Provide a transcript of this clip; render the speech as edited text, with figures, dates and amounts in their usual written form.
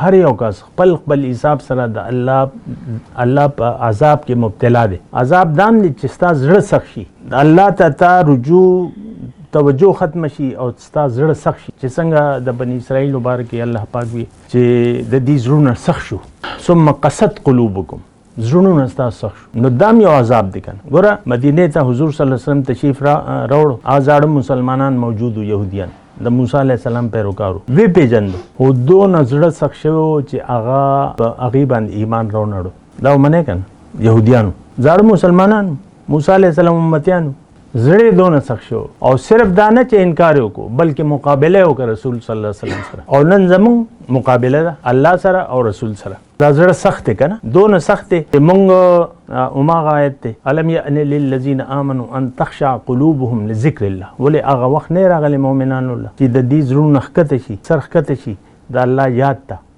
هر یو کس خپل حساب سره د الله په عذاب کې مبتلا دی. عذاب دام دی چې ستا زړه سخت شي، د الله ته رجوع توجه ختم شي او ستا زړه سخت شي، چې څنګه د بني اسرائیل مبارک الله پاک وي چې د دې زړونه سخت شو. ثم قست قلوبکم، زړونه ستا سخت شو، نو دام یو عذاب دی کنه. ګوره مدینه ته حضور صلی الله علیه وسلم تشریف راوړو، آزاړه مسلمانان موجود و، يهوديان د موسی علیه السلام پیروکارو وی پیژندو، او دونه زړه سخت شوی چې هغې باندې ایمان راونړو. دا ومنې کنه یهودیانو، زاړه مسلمانانو، موسی علیه السلام امتیانو، زړه دونه سخت شو. او صرف دا نه چې انکار وکړو بلکې مقابله وکړه رسول صلی الله علیه وسلم سره. او نن زموږ مقابله ده الله سره او رسول سره. دا زړه سخت دی کنه، دونه سخت دی چې موږ هماغه آیت دی الم یأن للذین آمنوا ان تخشع قلوبهم لذکر الله، ولې هغه وخت نه راغلی مؤمنانو الله چې د دې زړونه ښکته شي، سر ښکته شي د الله یاد ته.